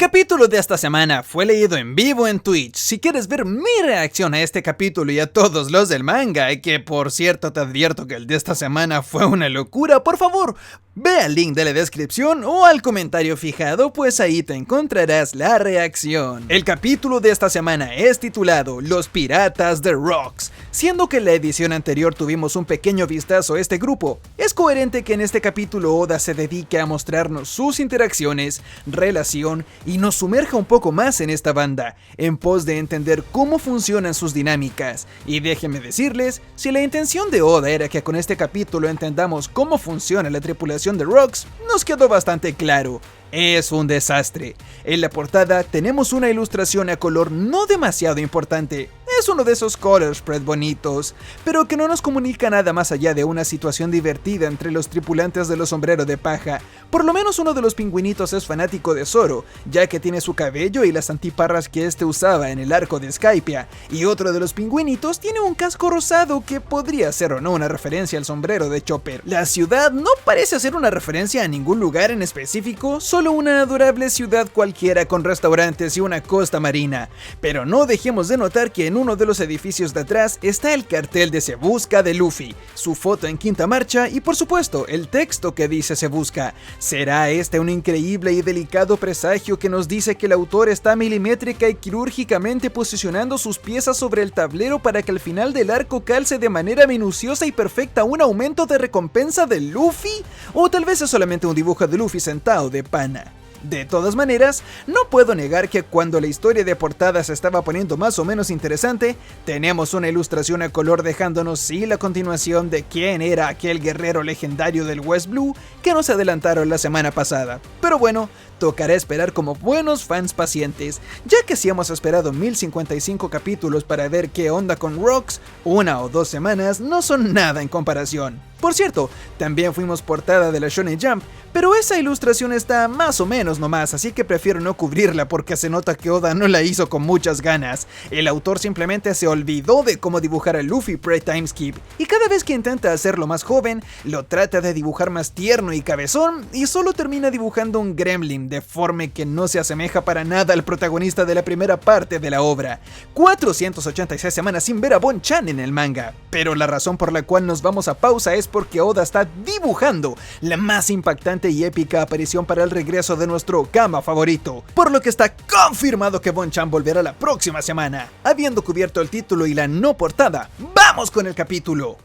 capítulo de esta semana fue leído en vivo en Twitch. Si quieres ver mi reacción a este capítulo y a todos los del manga, que por cierto te advierto que el de esta semana fue una locura, por favor, ve al link de la descripción o al comentario fijado, pues ahí te encontrarás la reacción. El capítulo de esta semana es titulado Los Piratas de Rocks. Siendo que en la edición anterior tuvimos un pequeño vistazo a este grupo, es coherente que en este capítulo Oda se dedique a mostrarnos sus interacciones, relación y nos sumerja un poco más en esta banda, en pos de entender cómo funcionan sus dinámicas. Y déjenme decirles, si la intención de Oda era que con este capítulo entendamos cómo funciona la tripulación de Rocks, nos quedó bastante claro. Es un desastre. En la portada tenemos una ilustración a color no demasiado importante. Es uno de esos color spread bonitos, pero que no nos comunica nada más allá de una situación divertida entre los tripulantes de los sombreros de paja. Por lo menos uno de los pingüinitos es fanático de Zoro, ya que tiene su cabello y las antiparras que este usaba en el arco de Skypiea, y otro de los pingüinitos tiene un casco rosado que podría ser o no una referencia al sombrero de Chopper. La ciudad no parece hacer una referencia a ningún lugar en específico, solo una adorable ciudad cualquiera con restaurantes y una costa marina. Pero no dejemos de notar que en uno de los edificios de atrás está el cartel de Se Busca de Luffy, su foto en quinta marcha y por supuesto el texto que dice Se Busca. ¿Será este un increíble y delicado presagio que nos dice que el autor está milimétrica y quirúrgicamente posicionando sus piezas sobre el tablero para que al final del arco calce de manera minuciosa y perfecta un aumento de recompensa de Luffy? ¿O tal vez es solamente un dibujo de Luffy sentado de pana? De todas maneras, no puedo negar que cuando la historia de portada se estaba poniendo más o menos interesante, tenemos una ilustración a color dejándonos sí la continuación de quién era aquel guerrero legendario del West Blue que nos adelantaron la semana pasada. Pero bueno, tocará esperar como buenos fans pacientes, ya que si hemos esperado 1055 capítulos para ver qué onda con Rocks, 1 o 2 semanas no son nada en comparación. Por cierto, también fuimos portada de la Shonen Jump, pero esa ilustración está más o menos nomás, así que prefiero no cubrirla porque se nota que Oda no la hizo con muchas ganas. El autor simplemente se olvidó de cómo dibujar a Luffy pre-time skip, y cada vez que intenta hacerlo más joven, lo trata de dibujar más tierno y cabezón, y solo termina dibujando un gremlin deforme que no se asemeja para nada al protagonista de la primera parte de la obra. 486 semanas sin ver a Bon-chan en el manga, pero la razón por la cual nos vamos a pausa es porque Oda está dibujando la más impactante y épica aparición para el regreso de nuestro Kama favorito, por lo que está confirmado que Bon-chan volverá la próxima semana. Habiendo cubierto el título y la no portada, ¡vamos con el capítulo!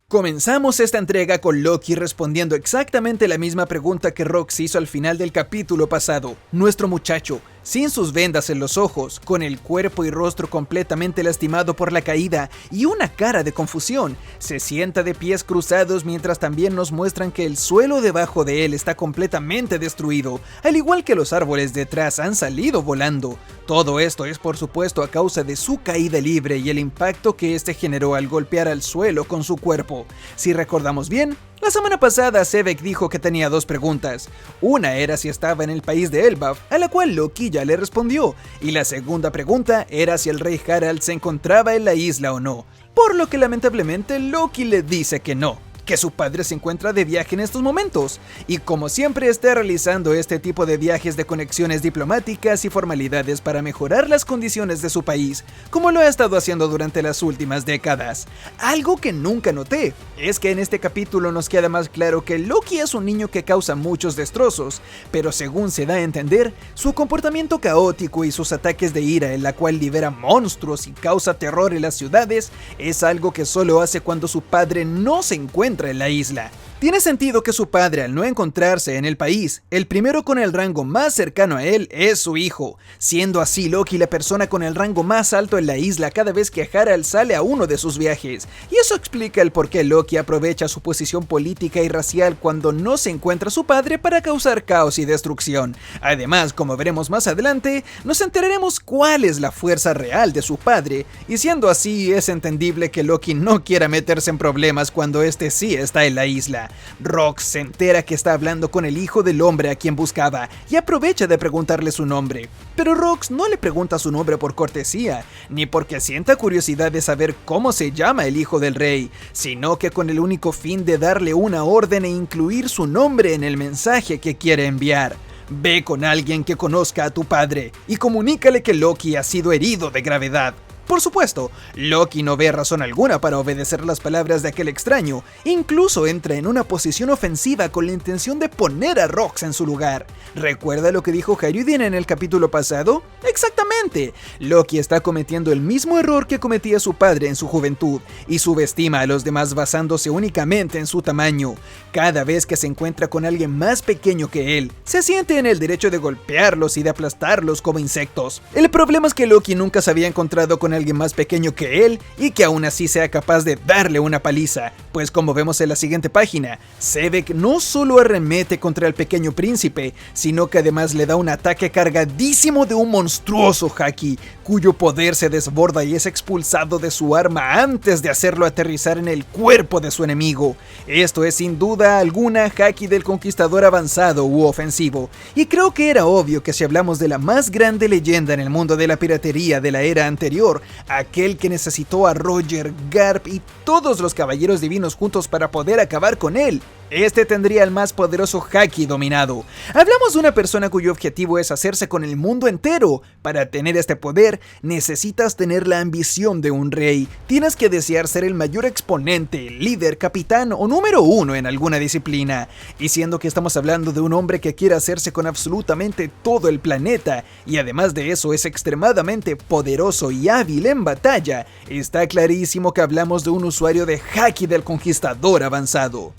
Comenzamos esta entrega con Loki respondiendo exactamente la misma pregunta que Rocks hizo al final del capítulo pasado. Nuestro muchacho, sin sus vendas en los ojos, con el cuerpo y rostro completamente lastimado por la caída y una cara de confusión, se sienta de pies cruzados mientras también nos muestran que el suelo debajo de él está completamente destruido, al igual que los árboles detrás han salido volando. Todo esto es por supuesto a causa de su caída libre y el impacto que este generó al golpear al suelo con su cuerpo. Si recordamos bien, la semana pasada Sebek dijo que tenía dos preguntas. Una era si estaba en el país de Elbaf, a la cual Loki ya le respondió, y la segunda pregunta era si el rey Harald se encontraba en la isla o no, por lo que lamentablemente Loki le dice que no, que su padre se encuentra de viaje en estos momentos, y como siempre está realizando este tipo de viajes de conexiones diplomáticas y formalidades para mejorar las condiciones de su país, como lo ha estado haciendo durante las últimas décadas. Algo que nunca noté, es que en este capítulo nos queda más claro que Loki es un niño que causa muchos destrozos, pero según se da a entender, su comportamiento caótico y sus ataques de ira en la cual libera monstruos y causa terror en las ciudades, es algo que solo hace cuando su padre no se encuentra en la isla. Tiene sentido que su padre, al no encontrarse en el país, el primero con el rango más cercano a él es su hijo, siendo así Loki la persona con el rango más alto en la isla cada vez que Harald sale a uno de sus viajes, y eso explica el por qué Loki aprovecha su posición política y racial cuando no se encuentra su padre para causar caos y destrucción. Además, como veremos más adelante, nos enteraremos cuál es la fuerza real de su padre, y siendo así es entendible que Loki no quiera meterse en problemas cuando este sí está en la isla. Rocks se entera que está hablando con el hijo del hombre a quien buscaba y aprovecha de preguntarle su nombre. Pero Rocks no le pregunta su nombre por cortesía, ni porque sienta curiosidad de saber cómo se llama el hijo del rey, sino que con el único fin de darle una orden e incluir su nombre en el mensaje que quiere enviar. Ve con alguien que conozca a tu padre y comunícale que Loki ha sido herido de gravedad. Por supuesto, Loki no ve razón alguna para obedecer las palabras de aquel extraño, incluso entra en una posición ofensiva con la intención de poner a Rox en su lugar. ¿Recuerda lo que dijo Hayudin en el capítulo pasado? ¡Exactamente! Loki está cometiendo el mismo error que cometía su padre en su juventud, y subestima a los demás basándose únicamente en su tamaño. Cada vez que se encuentra con alguien más pequeño que él, se siente en el derecho de golpearlos y de aplastarlos como insectos. El problema es que Loki nunca se había encontrado con alguien más pequeño que él y que aún así sea capaz de darle una paliza, pues como vemos en la siguiente página, Sebek no solo arremete contra el pequeño príncipe, sino que además le da un ataque cargadísimo de un monstruoso haki, cuyo poder se desborda y es expulsado de su arma antes de hacerlo aterrizar en el cuerpo de su enemigo. Esto es sin duda alguna haki del conquistador avanzado u ofensivo, y creo que era obvio que si hablamos de la más grande leyenda en el mundo de la piratería de la era anterior, aquel que necesitó a Roger, Garp y todos los caballeros divinos juntos para poder acabar con él, este tendría el más poderoso haki dominado. Hablamos de una persona cuyo objetivo es hacerse con el mundo entero. Para tener este poder, necesitas tener la ambición de un rey. Tienes que desear ser el mayor exponente, líder, capitán o número uno en alguna disciplina. Y siendo que estamos hablando de un hombre que quiere hacerse con absolutamente todo el planeta, y además de eso es extremadamente poderoso y hábil en batalla, está clarísimo que hablamos de un usuario de haki del conquistador avanzado.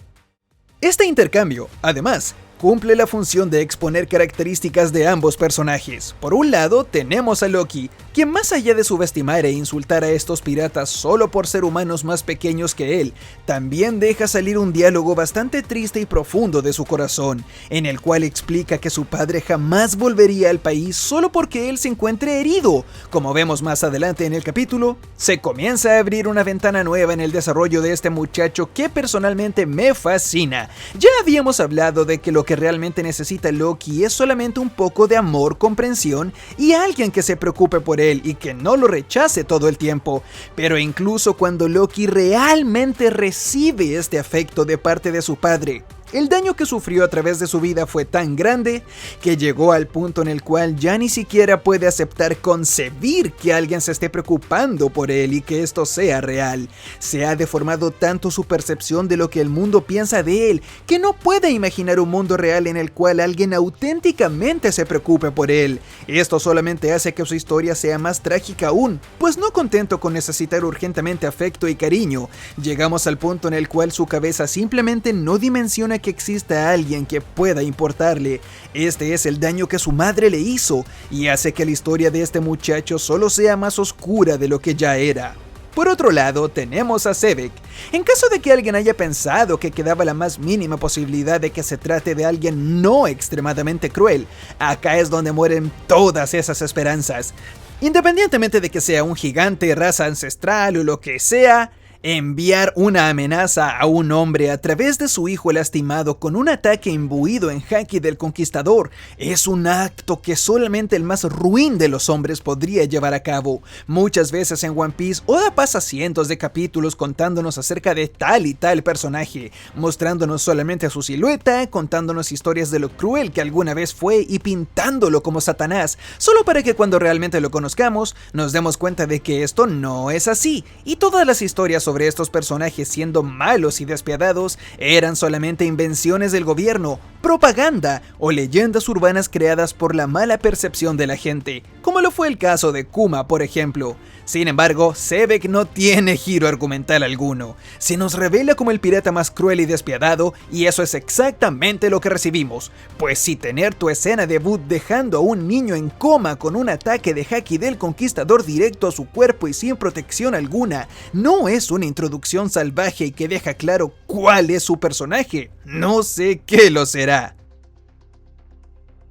Este intercambio, además, cumple la función de exponer características de ambos personajes. Por un lado, tenemos a Loki, quien más allá de subestimar e insultar a estos piratas solo por ser humanos más pequeños que él, también deja salir un diálogo bastante triste y profundo de su corazón, en el cual explica que su padre jamás volvería al país solo porque él se encuentre herido. Como vemos más adelante en el capítulo, se comienza a abrir una ventana nueva en el desarrollo de este muchacho que personalmente me fascina. Ya habíamos hablado de que lo que realmente necesita Loki es solamente un poco de amor, comprensión y alguien que se preocupe por él y que no lo rechace todo el tiempo. Pero incluso cuando Loki realmente recibe este afecto de parte de su padre, el daño que sufrió a través de su vida fue tan grande que llegó al punto en el cual ya ni siquiera puede aceptar concebir que alguien se esté preocupando por él y que esto sea real. Se ha deformado tanto su percepción de lo que el mundo piensa de él que no puede imaginar un mundo real en el cual alguien auténticamente se preocupe por él. Esto solamente hace que su historia sea más trágica aún, pues no contento con necesitar urgentemente afecto y cariño, llegamos al punto en el cual su cabeza simplemente no dimensiona que exista alguien que pueda importarle. Este es el daño que su madre le hizo y hace que la historia de este muchacho solo sea más oscura de lo que ya era. Por otro lado, tenemos a Sebek. En caso de que alguien haya pensado que quedaba la más mínima posibilidad de que se trate de alguien no extremadamente cruel, acá es donde mueren todas esas esperanzas. Independientemente de que sea un gigante, raza ancestral o lo que sea, enviar una amenaza a un hombre a través de su hijo lastimado con un ataque imbuido en haki del conquistador es un acto que solamente el más ruin de los hombres podría llevar a cabo. Muchas veces en One Piece, Oda pasa cientos de capítulos contándonos acerca de tal y tal personaje, mostrándonos solamente su silueta, contándonos historias de lo cruel que alguna vez fue y pintándolo como Satanás, solo para que cuando realmente lo conozcamos nos demos cuenta de que esto no es así, y todas las historias sobre estos personajes siendo malos y despiadados eran solamente invenciones del gobierno, propaganda o leyendas urbanas creadas por la mala percepción de la gente, como lo fue el caso de Kuma, por ejemplo. Sin embargo, Sebek no tiene giro argumental alguno. Se nos revela como el pirata más cruel y despiadado, y eso es exactamente lo que recibimos, pues si tener tu escena debut dejando a un niño en coma con un ataque de haki del conquistador directo a su cuerpo y sin protección alguna no es una introducción salvaje y que deja claro cuál es su personaje, no sé qué lo será.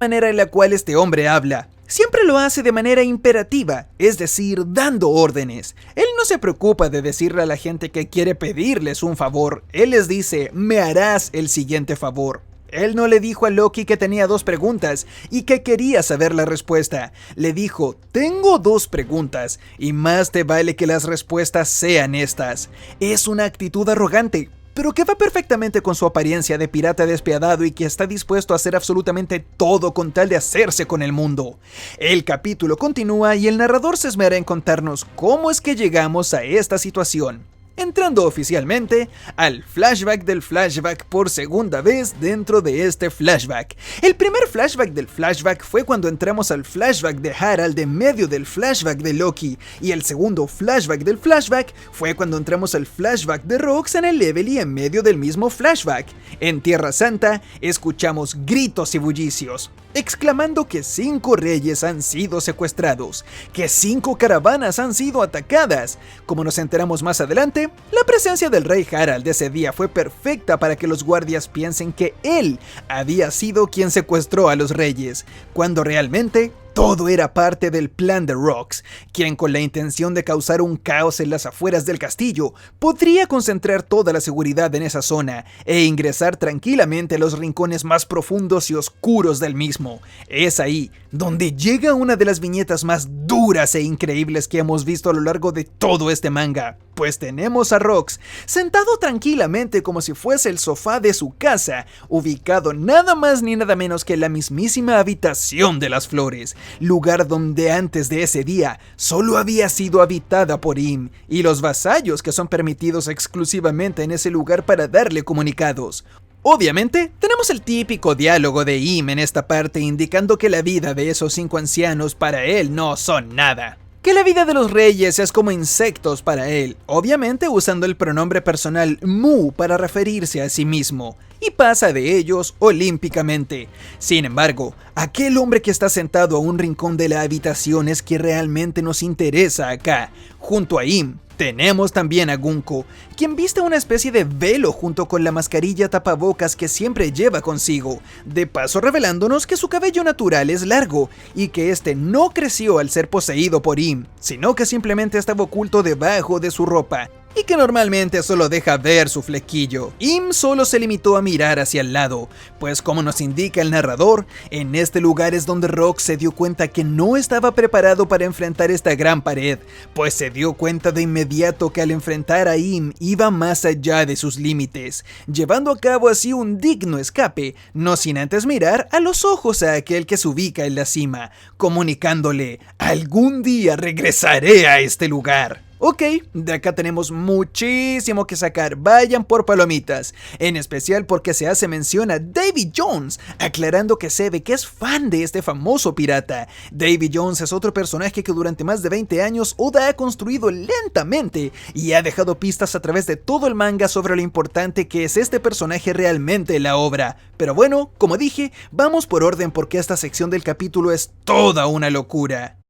La manera en la cual este hombre habla siempre lo hace de manera imperativa, es decir, dando órdenes. Él no se preocupa de decirle a la gente que quiere pedirles un favor, él les dice, me harás el siguiente favor. Él no le dijo a Loki que tenía 2 preguntas y que quería saber la respuesta. Le dijo, tengo 2 preguntas y más te vale que las respuestas sean estas. Es una actitud arrogante. pero que va perfectamente con su apariencia de pirata despiadado y que está dispuesto a hacer absolutamente todo con tal de hacerse con el mundo. El capítulo continúa y el narrador se esmera en contarnos cómo es que llegamos a esta situación, entrando oficialmente al flashback del flashback por segunda vez dentro de este flashback. El primer flashback del flashback fue cuando entramos al flashback de Harald en medio del flashback de Loki, y el segundo flashback del flashback fue cuando entramos al flashback de Rox en el Levely en medio del mismo flashback. En Tierra Santa escuchamos gritos y bullicios, exclamando que 5 reyes han sido secuestrados, que 5 caravanas han sido atacadas. Como nos enteramos más adelante, la presencia del rey Harald ese día fue perfecta para que los guardias piensen que él había sido quien secuestró a los reyes, cuando realmente todo era parte del plan de Rox, quien con la intención de causar un caos en las afueras del castillo, podría concentrar toda la seguridad en esa zona e ingresar tranquilamente a los rincones más profundos y oscuros del mismo. Es ahí donde llega una de las viñetas más duras e increíbles que hemos visto a lo largo de todo este manga, pues tenemos a Rox sentado tranquilamente como si fuese el sofá de su casa, ubicado nada más ni nada menos que en la mismísima habitación de las flores, lugar donde antes de ese día solo había sido habitada por Im y los vasallos que son permitidos exclusivamente en ese lugar para darle comunicados. Obviamente, tenemos el típico diálogo de Im en esta parte indicando que la vida de esos 5 ancianos para él no son nada, que la vida de los reyes es como insectos para él, obviamente usando el pronombre personal Mu para referirse a sí mismo, y pasa de ellos olímpicamente. Sin embargo, aquel hombre que está sentado a un rincón de la habitación es que realmente nos interesa acá. Junto a Im, tenemos también a Gunko, quien viste una especie de velo junto con la mascarilla tapabocas que siempre lleva consigo, de paso revelándonos que su cabello natural es largo y que este no creció al ser poseído por Im, sino que simplemente estaba oculto debajo de su ropa, y que normalmente solo deja ver su flequillo. Im solo se limitó a mirar hacia el lado, pues como nos indica el narrador, en este lugar es donde Rox se dio cuenta que no estaba preparado para enfrentar esta gran pared, pues se dio cuenta de inmediato que al enfrentar a Im iba más allá de sus límites, llevando a cabo así un digno escape, no sin antes mirar a los ojos a aquel que se ubica en la cima, comunicándole: algún día regresaré a este lugar. Ok, de acá tenemos muchísimo que sacar, vayan por palomitas, en especial porque se hace mención a Davy Jones, aclarando que se ve que es fan de este famoso pirata. Davy Jones es otro personaje que durante más de 20 años Oda ha construido lentamente y ha dejado pistas a través de todo el manga sobre lo importante que es este personaje realmente en la obra. Pero bueno, como dije, vamos por orden porque esta sección del capítulo es toda una locura.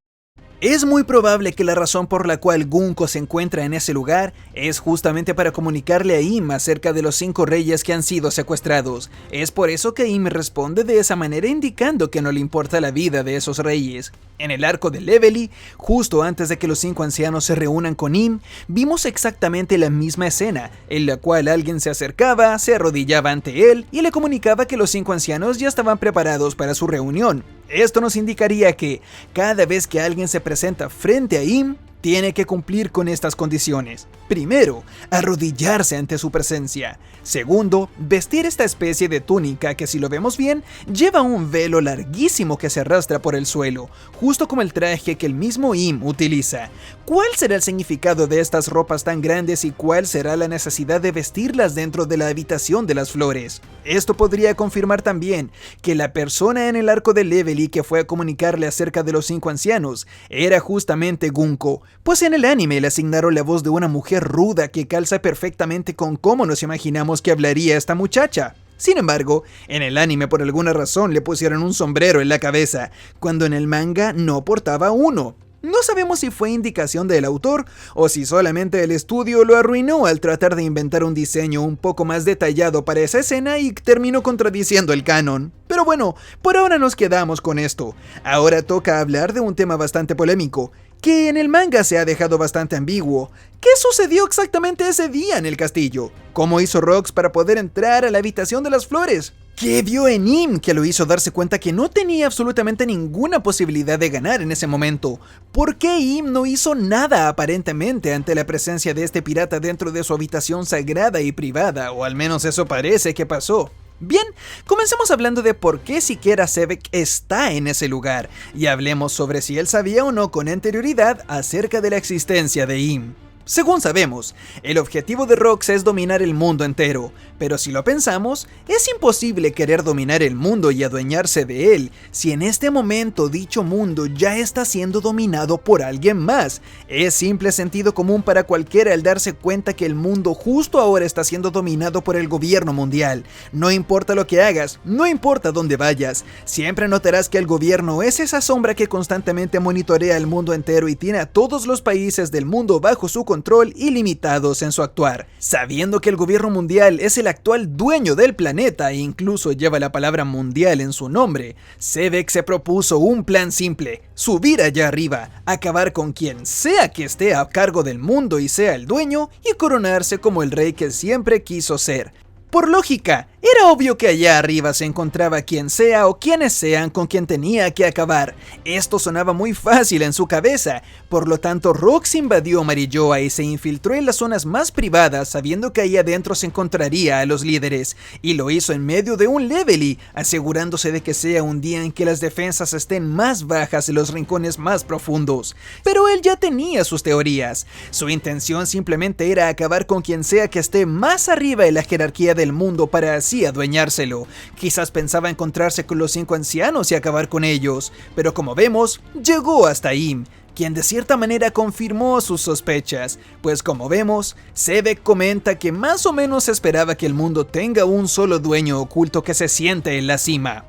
Es muy probable que la razón por la cual Gunko se encuentra en ese lugar es justamente para comunicarle a Im acerca de los 5 reyes que han sido secuestrados. Es por eso que Im responde de esa manera indicando que no le importa la vida de esos reyes. En el arco de Levely, justo antes de que los 5 ancianos se reúnan con Im, vimos exactamente la misma escena, en la cual alguien se acercaba, se arrodillaba ante él y le comunicaba que los 5 ancianos ya estaban preparados para su reunión. Esto nos indicaría que cada vez que alguien se presenta frente a Im, tiene que cumplir con estas condiciones. Primero, arrodillarse ante su presencia. Segundo, vestir esta especie de túnica que, si lo vemos bien, lleva un velo larguísimo que se arrastra por el suelo, justo como el traje que el mismo Im utiliza. ¿Cuál será el significado de estas ropas tan grandes y cuál será la necesidad de vestirlas dentro de la habitación de las flores? Esto podría confirmar también que la persona en el arco de Levely que fue a comunicarle acerca de los 5 ancianos era justamente Gunko, pues en el anime le asignaron la voz de una mujer ruda que calza perfectamente con cómo nos imaginamos que hablaría esta muchacha. Sin embargo, en el anime por alguna razón le pusieron un sombrero en la cabeza, cuando en el manga no portaba uno. No sabemos si fue indicación del autor o si solamente el estudio lo arruinó al tratar de inventar un diseño un poco más detallado para esa escena y terminó contradiciendo el canon. Pero bueno, por ahora nos quedamos con esto. Ahora toca hablar de un tema bastante polémico, que en el manga se ha dejado bastante ambiguo. ¿Qué sucedió exactamente ese día en el castillo? ¿Cómo hizo Rox para poder entrar a la habitación de las flores? ¿Qué vio en Im que lo hizo darse cuenta que no tenía absolutamente ninguna posibilidad de ganar en ese momento? ¿Por qué Im no hizo nada aparentemente ante la presencia de este pirata dentro de su habitación sagrada y privada? O al menos eso parece que pasó. Bien, comencemos hablando de por qué siquiera Sebek está en ese lugar, y hablemos sobre si él sabía o no con anterioridad acerca de la existencia de Im. Según sabemos, el objetivo de Rox es dominar el mundo entero, pero si lo pensamos, es imposible querer dominar el mundo y adueñarse de él si en este momento dicho mundo ya está siendo dominado por alguien más. Es simple sentido común para cualquiera el darse cuenta que el mundo justo ahora está siendo dominado por el gobierno mundial. No importa lo que hagas, no importa dónde vayas, siempre notarás que el gobierno es esa sombra que constantemente monitorea el mundo entero y tiene a todos los países del mundo bajo su control y limitados en su actuar. Sabiendo que el gobierno mundial es el actual dueño del planeta e incluso lleva la palabra mundial en su nombre, Sebek se propuso un plan simple: subir allá arriba, acabar con quien sea que esté a cargo del mundo y sea el dueño, y coronarse como el rey que siempre quiso ser. Por lógica, era obvio que allá arriba se encontraba quien sea o quienes sean con quien tenía que acabar. Esto sonaba muy fácil en su cabeza, por lo tanto Rox invadió Marilloa y se infiltró en las zonas más privadas sabiendo que ahí adentro se encontraría a los líderes, y lo hizo en medio de un levely, asegurándose de que sea un día en que las defensas estén más bajas en los rincones más profundos. Pero él ya tenía sus teorías. Su intención simplemente era acabar con quien sea que esté más arriba en la jerarquía del mundo para así adueñárselo. Quizás pensaba encontrarse con los 5 ancianos y acabar con ellos, pero como vemos, llegó hasta Im, quien de cierta manera confirmó sus sospechas, pues como vemos, Sebek comenta que más o menos esperaba que el mundo tenga un solo dueño oculto que se siente en la cima.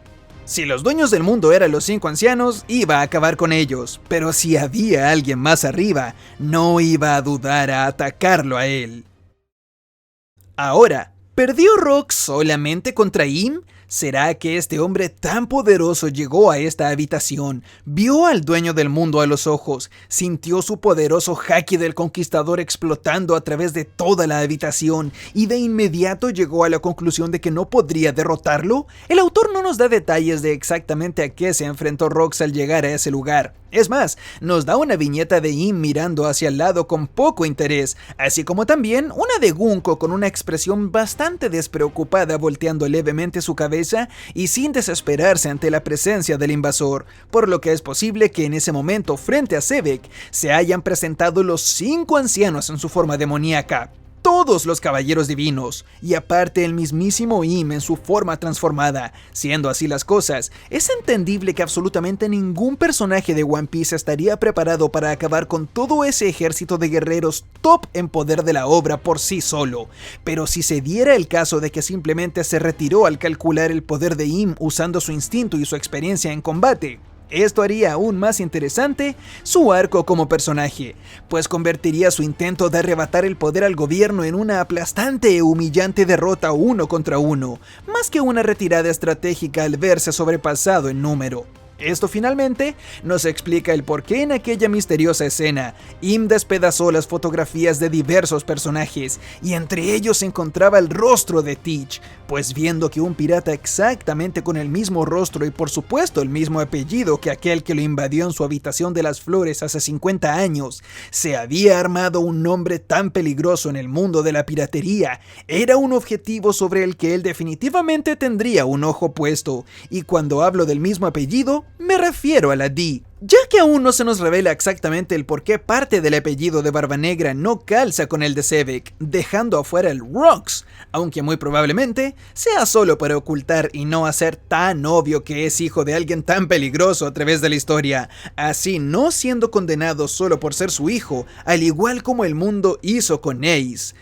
Si los dueños del mundo eran los 5 ancianos, iba a acabar con ellos, pero si había alguien más arriba, no iba a dudar a atacarlo a él. Ahora, ¿perdió Rox solamente contra Im? ¿Será que este hombre tan poderoso llegó a esta habitación, vio al dueño del mundo a los ojos, sintió su poderoso haki del conquistador explotando a través de toda la habitación y de inmediato llegó a la conclusión de que no podría derrotarlo? El autor no nos da detalles de exactamente a qué se enfrentó Rox al llegar a ese lugar. Es más, nos da una viñeta de Im mirando hacia el lado con poco interés, así como también una de Gunko con una expresión bastante despreocupada volteando levemente su cabeza y sin desesperarse ante la presencia del invasor, por lo que es posible que en ese momento frente a Sebek se hayan presentado los 5 ancianos en su forma demoníaca. Todos los caballeros divinos, y aparte el mismísimo Im en su forma transformada. Siendo así las cosas, es entendible que absolutamente ningún personaje de One Piece estaría preparado para acabar con todo ese ejército de guerreros top en poder de la obra por sí solo. Pero si se diera el caso de que simplemente se retiró al calcular el poder de Im usando su instinto y su experiencia en combate, esto haría aún más interesante su arco como personaje, pues convertiría su intento de arrebatar el poder al gobierno en una aplastante e humillante derrota 1 contra 1, más que una retirada estratégica al verse sobrepasado en número. Esto finalmente nos explica el por qué en aquella misteriosa escena Im despedazó las fotografías de diversos personajes y entre ellos se encontraba el rostro de Teach, pues viendo que un pirata exactamente con el mismo rostro y por supuesto el mismo apellido que aquel que lo invadió en su habitación de las flores hace 50 años, se había armado un nombre tan peligroso en el mundo de la piratería, era un objetivo sobre el que él definitivamente tendría un ojo puesto, y cuando hablo del mismo apellido, me refiero a la D. Ya que aún no se nos revela exactamente el por qué parte del apellido de Barba Negra no calza con el de Sebek, dejando afuera el Rox, aunque muy probablemente sea solo para ocultar y no hacer tan obvio que es hijo de alguien tan peligroso a través de la historia, así no siendo condenado solo por ser su hijo, al igual como el mundo hizo con Ace.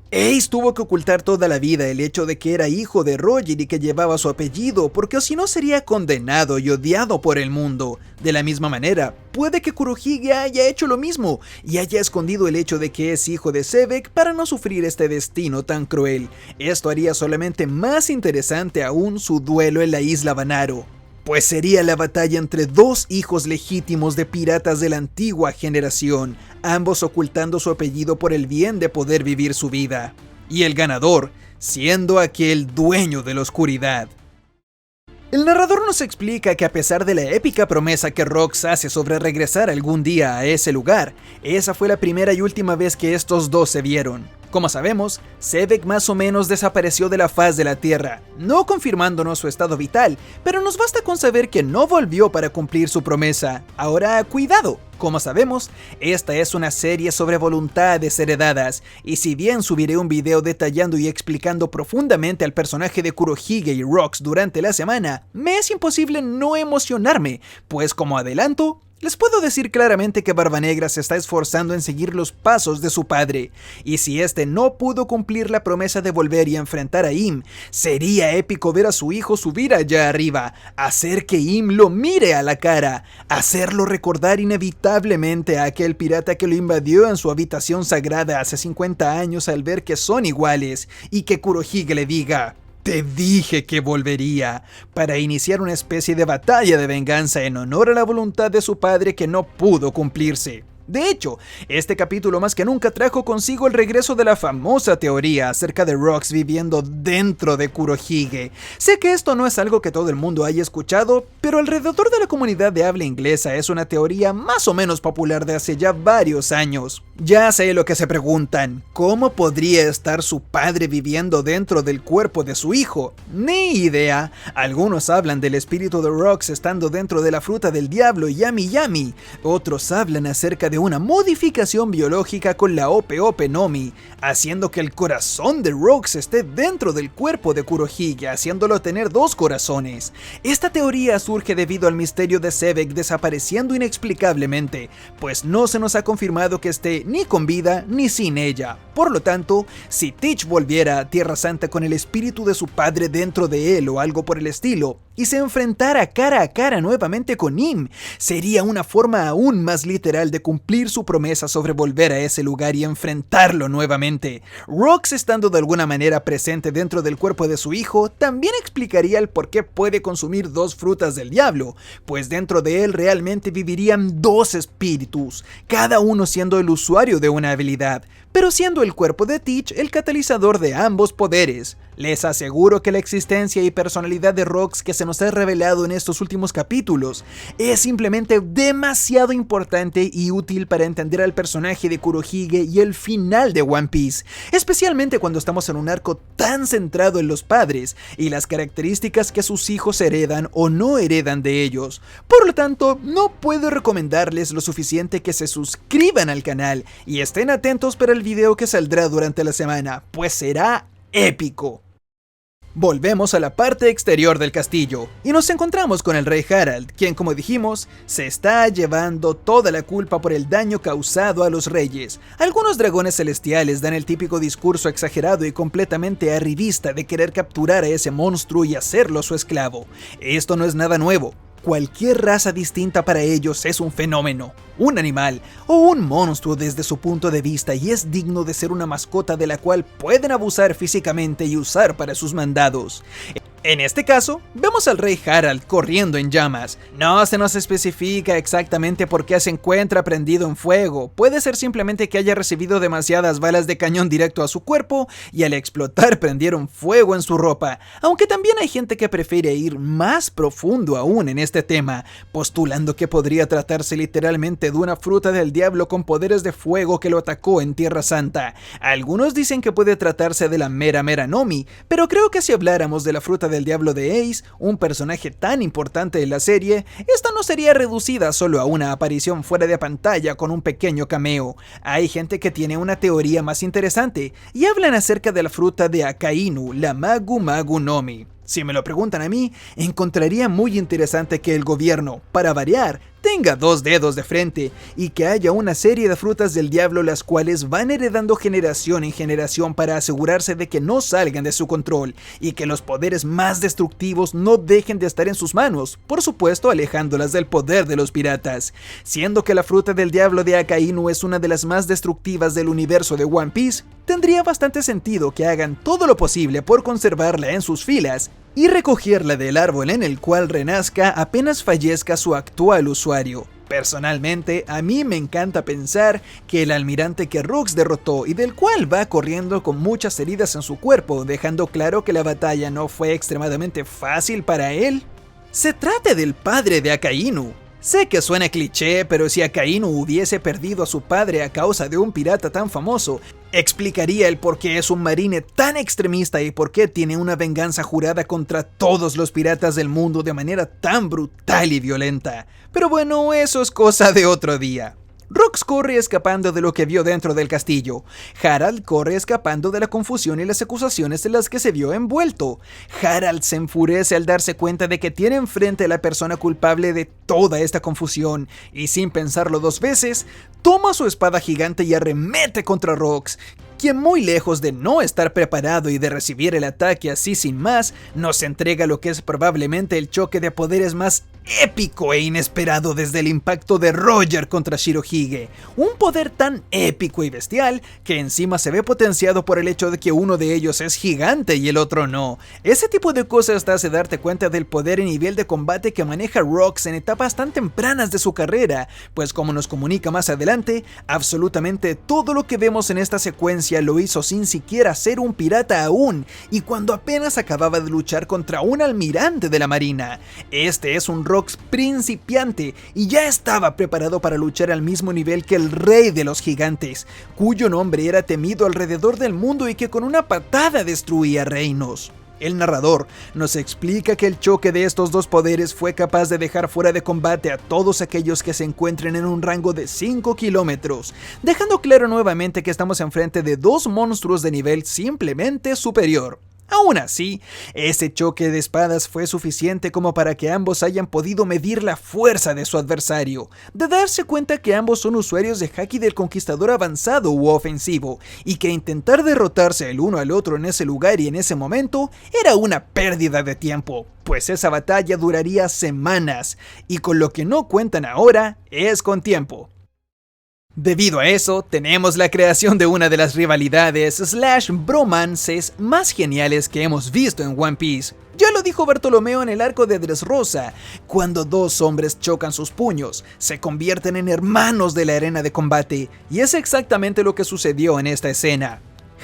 Ace tuvo que ocultar toda la vida el hecho de que era hijo de Roger y que llevaba su apellido, porque si no sería condenado y odiado por el mundo. De la misma manera, puede que Kurohige haya hecho lo mismo y haya escondido el hecho de que es hijo de Sebek para no sufrir este destino tan cruel. Esto haría solamente más interesante aún su duelo en la isla Banaro, pues sería la batalla entre 2 hijos legítimos de piratas de la antigua generación, ambos ocultando su apellido por el bien de poder vivir su vida, y el ganador siendo aquel dueño de la oscuridad. El narrador nos explica que a pesar de la épica promesa que Rox hace sobre regresar algún día a ese lugar, esa fue la primera y última vez que estos dos se vieron. Como sabemos, Sebek más o menos desapareció de la faz de la Tierra, no confirmándonos su estado vital, pero nos basta con saber que no volvió para cumplir su promesa. Ahora, cuidado. Como sabemos, esta es una serie sobre voluntades heredadas, y si bien subiré un video detallando y explicando profundamente al personaje de Kurohige y Rox durante la semana, me es imposible no emocionarme, pues como adelanto, les puedo decir claramente que Barbanegra se está esforzando en seguir los pasos de su padre, y si este no pudo cumplir la promesa de volver y enfrentar a Im, sería épico ver a su hijo subir allá arriba, hacer que Im lo mire a la cara, hacerlo recordar inevitablemente a aquel pirata que lo invadió en su habitación sagrada hace 50 años al ver que son iguales, y que Kurohige le diga: "Te dije que volvería", para iniciar una especie de batalla de venganza en honor a la voluntad de su padre que no pudo cumplirse. De hecho, este capítulo más que nunca trajo consigo el regreso de la famosa teoría acerca de Rox viviendo dentro de Kurohige. Sé que esto no es algo que todo el mundo haya escuchado, pero alrededor de la comunidad de habla inglesa es una teoría más o menos popular de hace ya varios años. Ya sé lo que se preguntan: ¿cómo podría estar su padre viviendo dentro del cuerpo de su hijo? Ni idea. Algunos hablan del espíritu de Rox estando dentro de la fruta del diablo Yami Yami. Otros hablan acerca de una modificación biológica con la Ope Ope Nomi, haciendo que el corazón de Rox esté dentro del cuerpo de Kurohige, haciéndolo tener dos corazones. Esta teoría surge debido al misterio de Sebek desapareciendo inexplicablemente, pues no se nos ha confirmado que esté ni con vida ni sin ella. Por lo tanto, si Teach volviera a Tierra Santa con el espíritu de su padre dentro de él o algo por el estilo, y se enfrentara cara a cara nuevamente con Im, sería una forma aún más literal de cumplir su promesa sobre volver a ese lugar y enfrentarlo nuevamente. Rox estando de alguna manera presente dentro del cuerpo de su hijo también explicaría el por qué puede consumir dos frutas del diablo, pues dentro de él realmente vivirían dos espíritus, cada uno siendo el usuario de una habilidad, pero siendo el cuerpo de Teach el catalizador de ambos poderes. Les aseguro que la existencia y personalidad de Rox que se nos ha revelado en estos últimos capítulos es simplemente demasiado importante y útil para entender al personaje de Kurohige y el final de One Piece, especialmente cuando estamos en un arco tan centrado en los padres y las características que sus hijos heredan o no heredan de ellos. Por lo tanto, no puedo recomendarles lo suficiente que se suscriban al canal y estén atentos para el video que saldrá durante la semana, pues será épico. Volvemos a la parte exterior del castillo y nos encontramos con el rey Harald, quien, como dijimos, se está llevando toda la culpa por el daño causado a los reyes. Algunos dragones celestiales dan el típico discurso exagerado y completamente arribista de querer capturar a ese monstruo y hacerlo su esclavo. Esto no es nada nuevo. Cualquier raza distinta para ellos es un fenómeno, un animal o un monstruo desde su punto de vista, y es digno de ser una mascota de la cual pueden abusar físicamente y usar para sus mandados. En este caso, vemos al rey Harald corriendo en llamas. No se nos especifica exactamente por qué se encuentra prendido en fuego. Puede ser simplemente que haya recibido demasiadas balas de cañón directo a su cuerpo y al explotar prendieron fuego en su ropa. Aunque también hay gente que prefiere ir más profundo aún en este tema, postulando que podría tratarse literalmente de una fruta del diablo con poderes de fuego que lo atacó en Tierra Santa. Algunos dicen que puede tratarse de la Mera Mera Nomi, pero creo que si habláramos de la fruta del diablo de Ace, un personaje tan importante en la serie, esta no sería reducida solo a una aparición fuera de pantalla con un pequeño cameo. Hay gente que tiene una teoría más interesante y hablan acerca de la fruta de Akainu, la Magu Magu Nomi. Si me lo preguntan a mí, encontraría muy interesante que el gobierno, para variar, tenga dos dedos de frente y que haya una serie de frutas del diablo las cuales van heredando generación en generación para asegurarse de que no salgan de su control y que los poderes más destructivos no dejen de estar en sus manos, por supuesto alejándolas del poder de los piratas. Siendo que la fruta del diablo de Akainu es una de las más destructivas del universo de One Piece, tendría bastante sentido que hagan todo lo posible por conservarla en sus filas y recogerla del árbol en el cual renazca apenas fallezca su actual usuario. Personalmente, a mí me encanta pensar que el almirante que Rox derrotó y del cual va corriendo con muchas heridas en su cuerpo, dejando claro que la batalla no fue extremadamente fácil para él, se trate del padre de Akainu. Sé que suena cliché, pero si Akainu hubiese perdido a su padre a causa de un pirata tan famoso, explicaría el por qué es un marine tan extremista y por qué tiene una venganza jurada contra todos los piratas del mundo de manera tan brutal y violenta. Pero bueno, eso es cosa de otro día. Rox corre escapando de lo que vio dentro del castillo. Harald corre escapando de la confusión y las acusaciones en las que se vio envuelto. Harald se enfurece al darse cuenta de que tiene enfrente a la persona culpable de toda esta confusión, y sin pensarlo dos veces, toma su espada gigante y arremete contra Rox, quien, muy lejos de no estar preparado y de recibir el ataque así sin más, nos entrega lo que es probablemente el choque de poderes más épico e inesperado desde el impacto de Roger contra Shirohige. Un poder tan épico y bestial que encima se ve potenciado por el hecho de que uno de ellos es gigante y el otro no. Ese tipo de cosas te hace darte cuenta del poder y nivel de combate que maneja Rox en etapas tan tempranas de su carrera, pues como nos comunica más adelante, absolutamente todo lo que vemos en esta secuencia lo hizo sin siquiera ser un pirata aún, y cuando apenas acababa de luchar contra un almirante de la marina. Este es un Rox principiante y ya estaba preparado para luchar al mismo nivel que el rey de los gigantes, cuyo nombre era temido alrededor del mundo y que con una patada destruía reinos. El narrador nos explica que el choque de estos dos poderes fue capaz de dejar fuera de combate a todos aquellos que se encuentren en un rango de 5 kilómetros, dejando claro nuevamente que estamos enfrente de dos monstruos de nivel simplemente superior. Aún así, ese choque de espadas fue suficiente como para que ambos hayan podido medir la fuerza de su adversario, de darse cuenta que ambos son usuarios de Haki del Conquistador avanzado u ofensivo, y que intentar derrotarse el uno al otro en ese lugar y en ese momento era una pérdida de tiempo, pues esa batalla duraría semanas, y con lo que no cuentan ahora es con tiempo. Debido a eso, tenemos la creación de una de las rivalidades / bromances más geniales que hemos visto en One Piece. Ya lo dijo Bartolomeo en el arco de Dressrosa: cuando dos hombres chocan sus puños, se convierten en hermanos de la arena de combate, y es exactamente lo que sucedió en esta escena.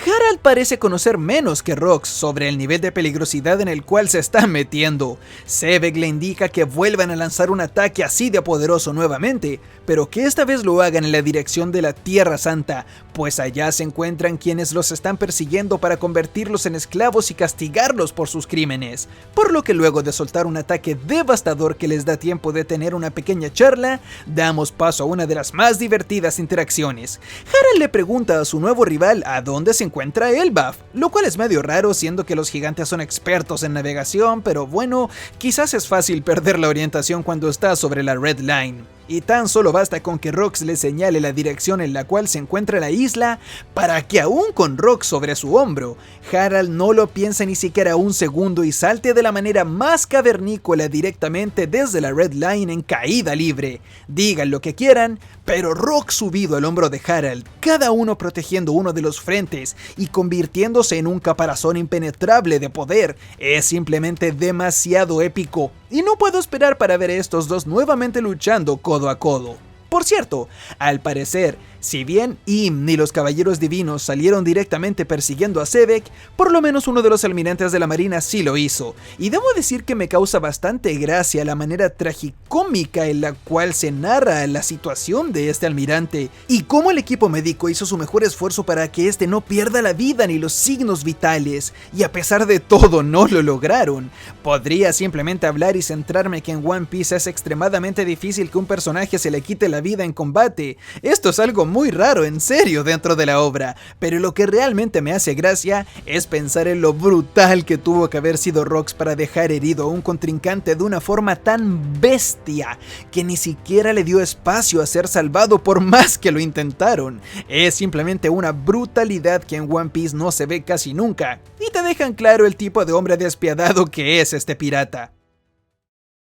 Harald parece conocer menos que Rox sobre el nivel de peligrosidad en el cual se está metiendo. Zebek le indica que vuelvan a lanzar un ataque así de poderoso nuevamente, pero que esta vez lo hagan en la dirección de la Tierra Santa, pues allá se encuentran quienes los están persiguiendo para convertirlos en esclavos y castigarlos por sus crímenes, por lo que luego de soltar un ataque devastador que les da tiempo de tener una pequeña charla, damos paso a una de las más divertidas interacciones. Harald le pregunta a su nuevo rival a dónde se encuentra Elbaf, lo cual es medio raro siendo que los gigantes son expertos en navegación, pero bueno, quizás es fácil perder la orientación cuando estás sobre la Red Line. Y tan solo basta con que Rox le señale la dirección en la cual se encuentra la isla para que, aún con Rox sobre su hombro, Harald no lo piense ni siquiera un segundo y salte de la manera más cavernícola directamente desde la Red Line en caída libre. Digan lo que quieran, pero Rox subido al hombro de Harald, cada uno protegiendo uno de los frentes y convirtiéndose en un caparazón impenetrable de poder, es simplemente demasiado épico, y no puedo esperar para ver a estos dos nuevamente luchando codo a codo. Por cierto, al parecer, si bien Im ni los Caballeros Divinos salieron directamente persiguiendo a Zebek, por lo menos uno de los almirantes de la marina sí lo hizo, y debo decir que me causa bastante gracia la manera tragicómica en la cual se narra la situación de este almirante, y cómo el equipo médico hizo su mejor esfuerzo para que este no pierda la vida ni los signos vitales, y a pesar de todo no lo lograron. Podría simplemente hablar y centrarme que en One Piece es extremadamente difícil que un personaje se le quite la vida en combate. Esto es algo muy raro, en serio, dentro de la obra, pero lo que realmente me hace gracia es pensar en lo brutal que tuvo que haber sido Rox para dejar herido a un contrincante de una forma tan bestia que ni siquiera le dio espacio a ser salvado por más que lo intentaron. Es simplemente una brutalidad que en One Piece no se ve casi nunca, y te dejan claro el tipo de hombre despiadado que es este pirata.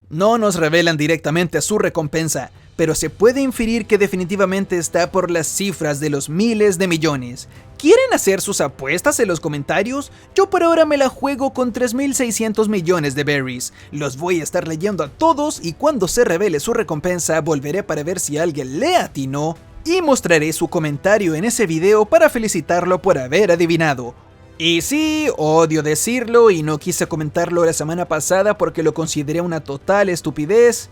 No nos revelan directamente su recompensa, pero se puede inferir que definitivamente está por las cifras de los miles de millones. ¿Quieren hacer sus apuestas en los comentarios? Yo por ahora me la juego con 3.600 millones de berries. Los voy a estar leyendo a todos y cuando se revele su recompensa volveré para ver si alguien le atinó y mostraré su comentario en ese video para felicitarlo por haber adivinado. Y sí, odio decirlo y no quise comentarlo la semana pasada porque lo consideré una total estupidez.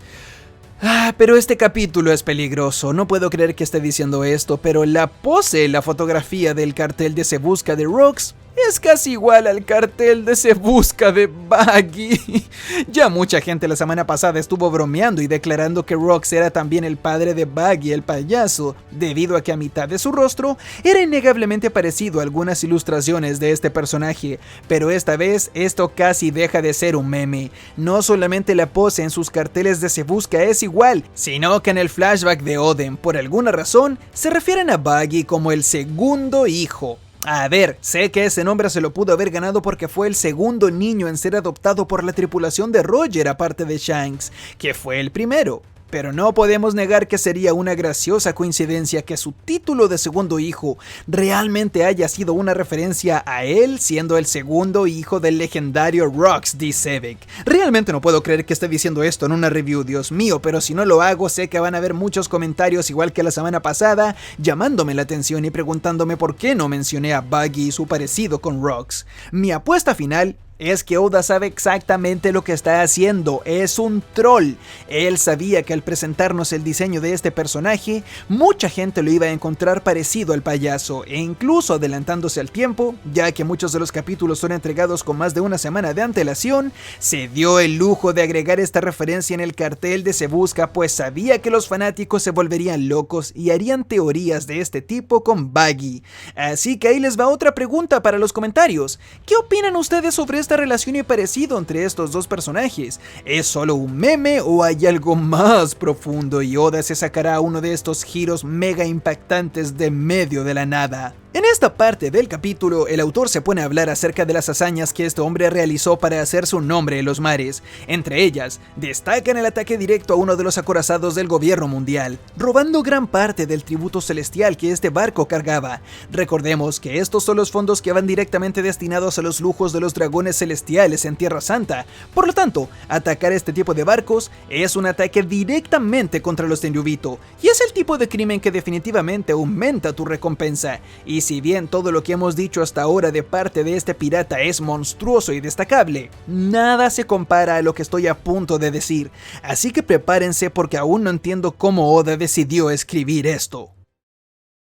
Pero este capítulo es peligroso, no puedo creer que esté diciendo esto, pero la pose, la fotografía del cartel de Se Busca de Rox es casi igual al cartel de Se Busca de Buggy. Ya mucha gente la semana pasada estuvo bromeando y declarando que Rox era también el padre de Buggy el payaso, debido a que a mitad de su rostro era innegablemente parecido a algunas ilustraciones de este personaje, pero esta vez esto casi deja de ser un meme. No solamente la pose en sus carteles de Se Busca es igual, sino que en el flashback de Oden, por alguna razón, se refieren a Buggy como el segundo hijo. A ver, sé que ese nombre se lo pudo haber ganado porque fue el segundo niño en ser adoptado por la tripulación de Roger aparte de Shanks, que fue el primero. Pero no podemos negar que sería una graciosa coincidencia que su título de segundo hijo realmente haya sido una referencia a él siendo el segundo hijo del legendario Rox D. Sebek. Realmente no puedo creer que esté diciendo esto en una review, Dios mío, pero si no lo hago sé que van a haber muchos comentarios igual que la semana pasada, llamándome la atención y preguntándome por qué no mencioné a Buggy y su parecido con Rox. Mi apuesta final es que Oda sabe exactamente lo que está haciendo, es un troll. Él sabía que al presentarnos el diseño de este personaje, mucha gente lo iba a encontrar parecido al payaso, e incluso adelantándose al tiempo, ya que muchos de los capítulos son entregados con más de una semana de antelación, se dio el lujo de agregar esta referencia en el cartel de Se Busca, pues sabía que los fanáticos se volverían locos y harían teorías de este tipo con Buggy. Así que ahí les va otra pregunta para los comentarios. ¿Qué opinan ustedes sobre esta relación y parecido entre estos dos personajes? ¿Es solo un meme o hay algo más profundo y Oda se sacará uno de estos giros mega impactantes de medio de la nada? En esta parte del capítulo, el autor se pone a hablar acerca de las hazañas que este hombre realizó para hacerse un nombre en los mares. Entre ellas, destacan el ataque directo a uno de los acorazados del gobierno mundial, robando gran parte del tributo celestial que este barco cargaba. Recordemos que estos son los fondos que van directamente destinados a los lujos de los dragones celestiales en Tierra Santa. Por lo tanto, atacar este tipo de barcos es un ataque directamente contra los Tenryubito, y es el tipo de crimen que definitivamente aumenta tu recompensa. Y si bien todo lo que hemos dicho hasta ahora de parte de este pirata es monstruoso y destacable, nada se compara a lo que estoy a punto de decir, así que prepárense porque aún no entiendo cómo Oda decidió escribir esto.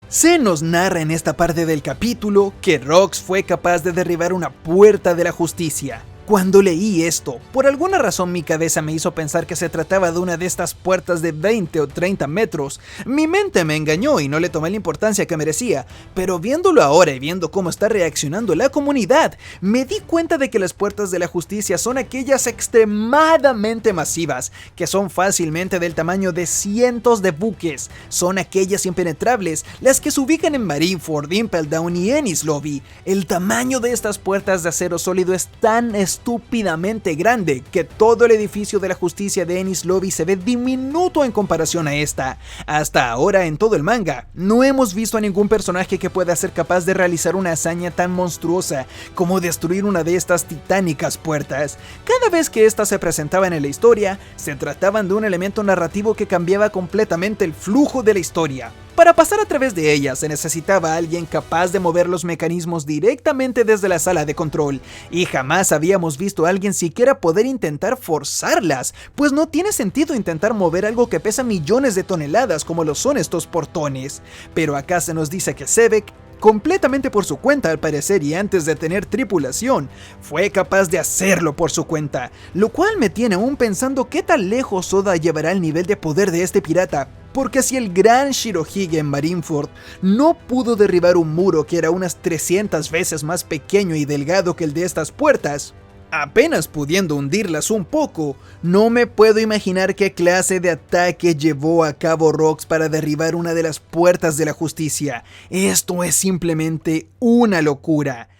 Se nos narra en esta parte del capítulo que Rox fue capaz de derribar una puerta de la justicia. Cuando leí esto, por alguna razón mi cabeza me hizo pensar que se trataba de una de estas puertas de 20 o 30 metros. Mi mente me engañó y no le tomé la importancia que merecía, pero viéndolo ahora y viendo cómo está reaccionando la comunidad, me di cuenta de que las puertas de la justicia son aquellas extremadamente masivas, que son fácilmente del tamaño de cientos de buques. Son aquellas impenetrables, las que se ubican en Marineford, Impel Down y Enies Lobby. El tamaño de estas puertas de acero sólido es tan estúpidamente grande que todo el edificio de la justicia de Enies Lobby se ve diminuto en comparación a esta. Hasta ahora en todo el manga no hemos visto a ningún personaje que pueda ser capaz de realizar una hazaña tan monstruosa como destruir una de estas titánicas puertas. Cada vez que estas se presentaban en la historia, se trataban de un elemento narrativo que cambiaba completamente el flujo de la historia. Para pasar a través de ellas se necesitaba alguien capaz de mover los mecanismos directamente desde la sala de control, y jamás habíamos visto a alguien siquiera poder intentar forzarlas, pues no tiene sentido intentar mover algo que pesa millones de toneladas como lo son estos portones. Pero acá se nos dice que Sebek, completamente por su cuenta al parecer y antes de tener tripulación, fue capaz de hacerlo por su cuenta, lo cual me tiene aún pensando qué tan lejos Oda llevará el nivel de poder de este pirata. Porque si el gran Shirohige en Marineford no pudo derribar un muro que era unas 300 veces más pequeño y delgado que el de estas puertas, apenas pudiendo hundirlas un poco, no me puedo imaginar qué clase de ataque llevó a cabo Rox para derribar una de las puertas de la justicia. Esto es simplemente una locura.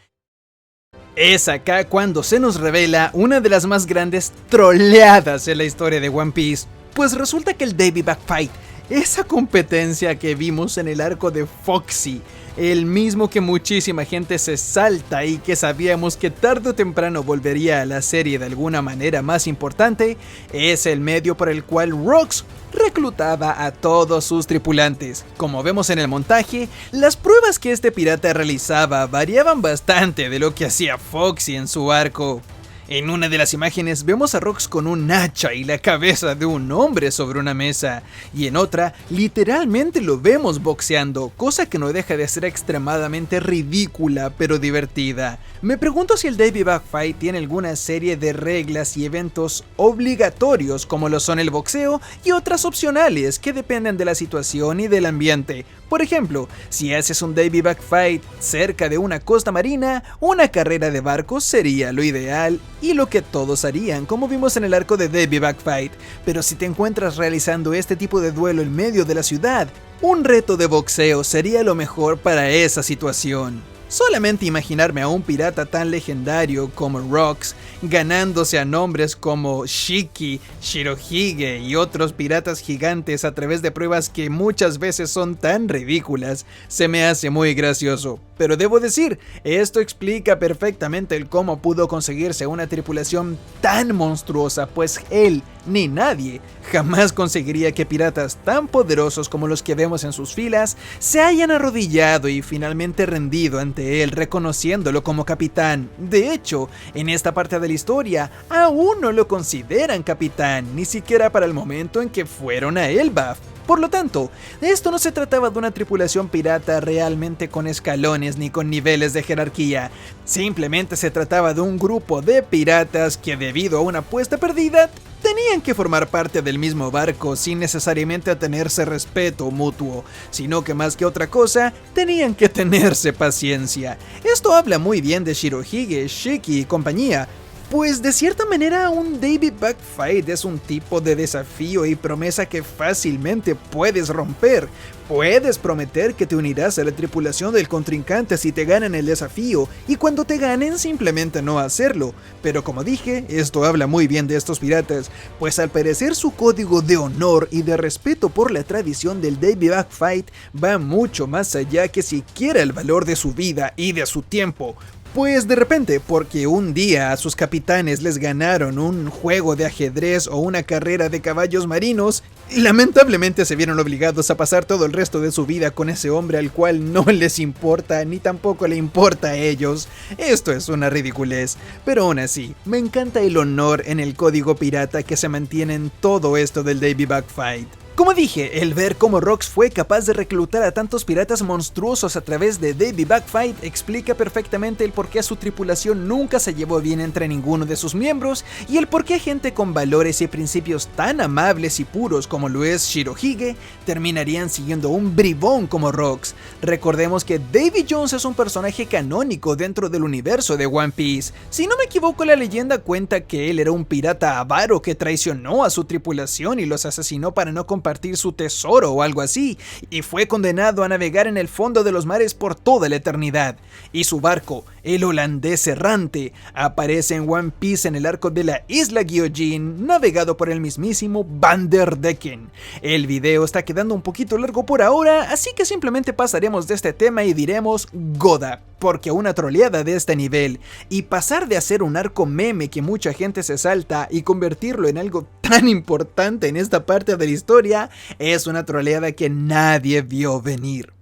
Es acá cuando se nos revela una de las más grandes troleadas en la historia de One Piece, pues resulta que el Davy Back Fight, esa competencia que vimos en el arco de Foxy, el mismo que muchísima gente se salta y que sabíamos que tarde o temprano volvería a la serie de alguna manera más importante, es el medio por el cual Rox reclutaba a todos sus tripulantes. Como vemos en el montaje, las pruebas que este pirata realizaba variaban bastante de lo que hacía Foxy en su arco. En una de las imágenes vemos a Rox con un hacha y la cabeza de un hombre sobre una mesa, y en otra literalmente lo vemos boxeando, cosa que no deja de ser extremadamente ridícula pero divertida. Me pregunto si el Davey Back Fight tiene alguna serie de reglas y eventos obligatorios como lo son el boxeo y otras opcionales que dependen de la situación y del ambiente. Por ejemplo, si haces un Davey Back Fight cerca de una costa marina, una carrera de barcos sería lo ideal y lo que todos harían, como vimos en el arco de Davey Back Fight. Pero si te encuentras realizando este tipo de duelo en medio de la ciudad, un reto de boxeo sería lo mejor para esa situación. Solamente imaginarme a un pirata tan legendario como Rox ganándose a nombres como Shiki, Shirohige y otros piratas gigantes a través de pruebas que muchas veces son tan ridículas, se me hace muy gracioso. Pero debo decir, esto explica perfectamente el cómo pudo conseguirse una tripulación tan monstruosa, pues él ni nadie jamás conseguiría que piratas tan poderosos como los que vemos en sus filas se hayan arrodillado y finalmente rendido ante él, reconociéndolo como capitán. De hecho, en esta parte de la historia aún no lo consideran capitán, ni siquiera para el momento en que fueron a Elbaf. Por lo tanto, esto no se trataba de una tripulación pirata realmente con escalones ni con niveles de jerarquía. Simplemente se trataba de un grupo de piratas que, debido a una apuesta perdida, tenían que formar parte del mismo barco sin necesariamente tenerse respeto mutuo, sino que más que otra cosa, tenían que tenerse paciencia. Esto habla muy bien de Shirohige, Shiki y compañía, pues de cierta manera un Davey Back Fight es un tipo de desafío y promesa que fácilmente puedes romper. Puedes prometer que te unirás a la tripulación del contrincante si te ganan el desafío, y cuando te ganen simplemente no hacerlo. Pero como dije, esto habla muy bien de estos piratas, pues al parecer su código de honor y de respeto por la tradición del Davey Back Fight va mucho más allá que siquiera el valor de su vida y de su tiempo. Pues de repente, porque un día a sus capitanes les ganaron un juego de ajedrez o una carrera de caballos marinos, lamentablemente se vieron obligados a pasar todo el resto de su vida con ese hombre al cual no les importa ni tampoco le importa a ellos. Esto es una ridiculez, pero aún así, me encanta el honor en el código pirata que se mantiene en todo esto del Davey Back Fight. Como dije, el ver cómo Rox fue capaz de reclutar a tantos piratas monstruosos a través de Davey Back Fight explica perfectamente el por qué su tripulación nunca se llevó bien entre ninguno de sus miembros y el por qué gente con valores y principios tan amables y puros como lo es Shirohige terminarían siguiendo un bribón como Rox. Recordemos que Davy Jones es un personaje canónico dentro del universo de One Piece. Si no me equivoco, la leyenda cuenta que él era un pirata avaro que traicionó a su tripulación y los asesinó para no compartir su tesoro o algo así, y fue condenado a navegar en el fondo de los mares por toda la eternidad. Y su barco, el holandés errante, aparece en One Piece en el arco de la isla Gyojin, navegado por el mismísimo Vanderdecken. El video está quedando un poquito largo por ahora, así que simplemente pasaremos de este tema y diremos Goda, porque una troleada de este nivel, y pasar de hacer un arco meme que mucha gente se salta y convertirlo en algo tan importante en esta parte de la historia, es una troleada que nadie vio venir.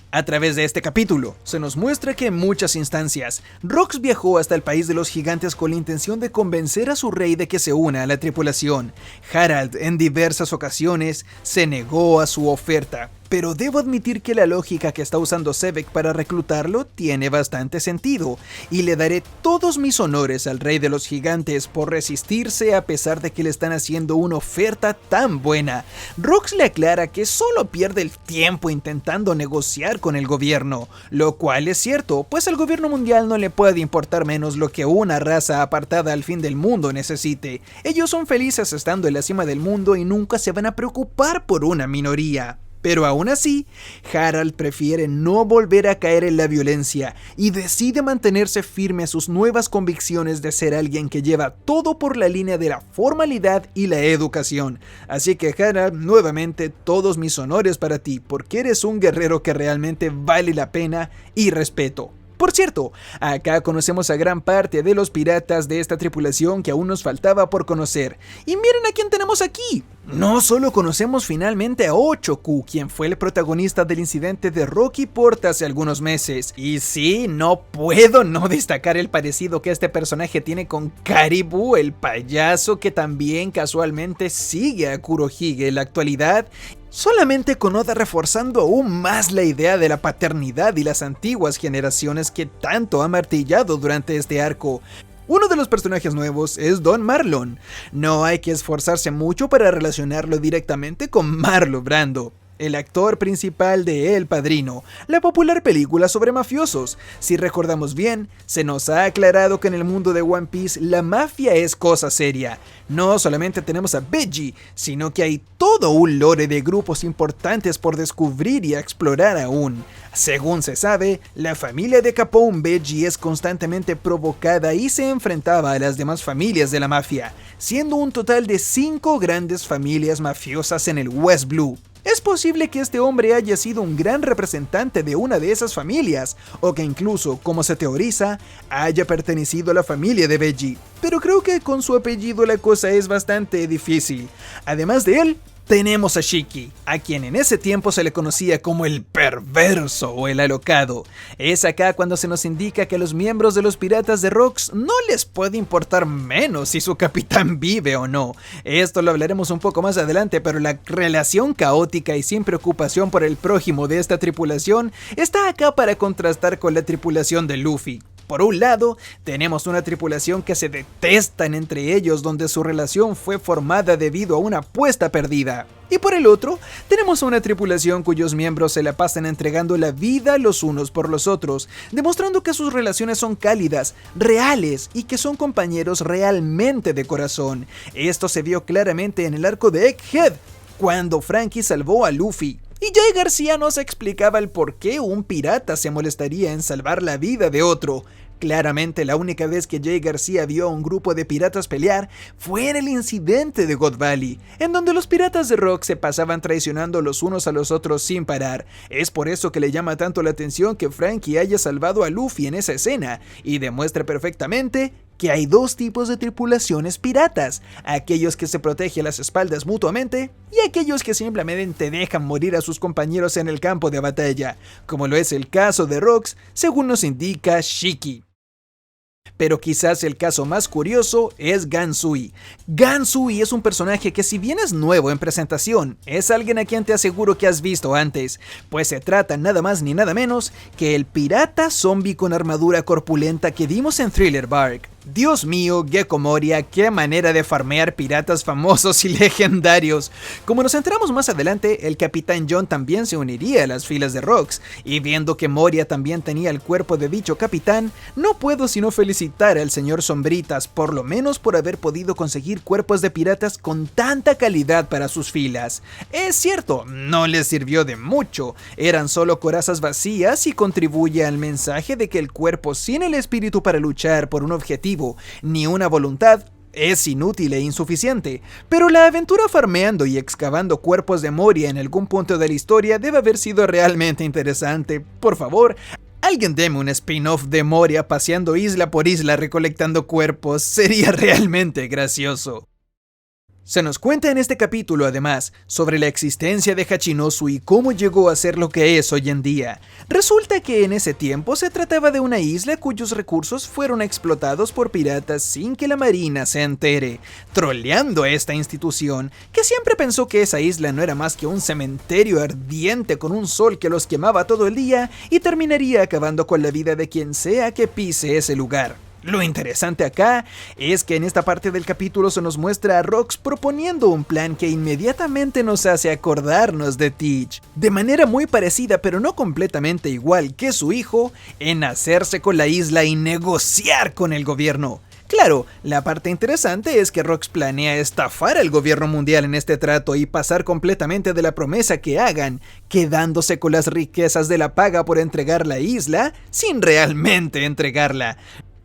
A través de este capítulo, se nos muestra que en muchas instancias, Rox viajó hasta el país de los gigantes con la intención de convencer a su rey de que se una a la tripulación. Harald, en diversas ocasiones, se negó a su oferta. Pero debo admitir que la lógica que está usando Xebec para reclutarlo tiene bastante sentido, y le daré todos mis honores al rey de los gigantes por resistirse a pesar de que le están haciendo una oferta tan buena. Rox le aclara que solo pierde el tiempo intentando negociar con el gobierno, lo cual es cierto, pues al gobierno mundial no le puede importar menos lo que una raza apartada al fin del mundo necesite. Ellos son felices estando en la cima del mundo y nunca se van a preocupar por una minoría. Pero aún así, Harald prefiere no volver a caer en la violencia y decide mantenerse firme a sus nuevas convicciones de ser alguien que lleva todo por la línea de la formalidad y la educación. Así que Harald, nuevamente todos mis honores para ti, porque eres un guerrero que realmente vale la pena y respeto. Por cierto, acá conocemos a gran parte de los piratas de esta tripulación que aún nos faltaba por conocer. Y miren a quién tenemos aquí. No solo conocemos finalmente a Ochoku, quien fue el protagonista del incidente de Rocky Port hace algunos meses. Y sí, no puedo no destacar el parecido que este personaje tiene con Caribou, el payaso que también casualmente sigue a Kurohige en la actualidad. Solamente con Oda reforzando aún más la idea de la paternidad y las antiguas generaciones que tanto ha martillado durante este arco. Uno de los personajes nuevos es Don Marlon. No hay que esforzarse mucho para relacionarlo directamente con Marlon Brando, el actor principal de El Padrino, la popular película sobre mafiosos. Si recordamos bien, se nos ha aclarado que en el mundo de One Piece la mafia es cosa seria. No solamente tenemos a Veggie, sino que hay todo un lore de grupos importantes por descubrir y explorar aún. Según se sabe, la familia de Capone Veggie es constantemente provocada y se enfrentaba a las demás familias de la mafia, siendo un total de 5 grandes familias mafiosas en el West Blue. Es posible que este hombre haya sido un gran representante de una de esas familias, o que incluso, como se teoriza, haya pertenecido a la familia de Veggie. Pero creo que con su apellido la cosa es bastante difícil. Además de él, tenemos a Shiki, a quien en ese tiempo se le conocía como el perverso o el alocado. Es acá cuando se nos indica que a los miembros de los piratas de Rocks no les puede importar menos si su capitán vive o no. Esto lo hablaremos un poco más adelante, pero la relación caótica y sin preocupación por el prójimo de esta tripulación está acá para contrastar con la tripulación de Luffy. Por un lado, tenemos una tripulación que se detestan entre ellos, donde su relación fue formada debido a una apuesta perdida. Y por el otro, tenemos una tripulación cuyos miembros se la pasan entregando la vida los unos por los otros, demostrando que sus relaciones son cálidas, reales y que son compañeros realmente de corazón. Esto se vio claramente en el arco de Egghead, cuando Franky salvó a Luffy. Y Jay García nos explicaba el por qué un pirata se molestaría en salvar la vida de otro. Claramente la única vez que Jay García vio a un grupo de piratas pelear fue en el incidente de God Valley, en donde los piratas de Rock se pasaban traicionando los unos a los otros sin parar. Es por eso que le llama tanto la atención que Franky haya salvado a Luffy en esa escena, y demuestra perfectamente que hay dos tipos de tripulaciones piratas: aquellos que se protegen las espaldas mutuamente y aquellos que simplemente dejan morir a sus compañeros en el campo de batalla, como lo es el caso de Rocks, según nos indica Shiki. Pero quizás el caso más curioso es Gansui. Gansui es un personaje que, si bien es nuevo en presentación, es alguien a quien te aseguro que has visto antes, pues se trata nada más ni nada menos que el pirata zombie con armadura corpulenta que vimos en Thriller Bark. Dios mío, Gecko Moria, qué manera de farmear piratas famosos y legendarios. Como nos enteramos más adelante, el Capitán John también se uniría a las filas de Rocks, y viendo que Moria también tenía el cuerpo de dicho capitán, no puedo sino felicitar al señor Sombritas, por lo menos por haber podido conseguir cuerpos de piratas con tanta calidad para sus filas. Es cierto, no les sirvió de mucho, eran solo corazas vacías y contribuye al mensaje de que el cuerpo sin el espíritu para luchar por un objetivo ni una voluntad es inútil e insuficiente, pero la aventura farmeando y excavando cuerpos de Moria en algún punto de la historia debe haber sido realmente interesante. Por favor, alguien deme un spin-off de Moria paseando isla por isla recolectando cuerpos, sería realmente gracioso. Se nos cuenta en este capítulo, además, sobre la existencia de Hachinosu y cómo llegó a ser lo que es hoy en día. Resulta que en ese tiempo se trataba de una isla cuyos recursos fueron explotados por piratas sin que la marina se entere, troleando a esta institución, que siempre pensó que esa isla no era más que un cementerio ardiente con un sol que los quemaba todo el día y terminaría acabando con la vida de quien sea que pise ese lugar. Lo interesante acá es que en esta parte del capítulo se nos muestra a Rocks proponiendo un plan que inmediatamente nos hace acordarnos de Teach, de manera muy parecida pero no completamente igual que su hijo, en hacerse con la isla y negociar con el gobierno. Claro, la parte interesante es que Rox planea estafar al gobierno mundial en este trato y pasar completamente de la promesa que hagan, quedándose con las riquezas de la paga por entregar la isla sin realmente entregarla.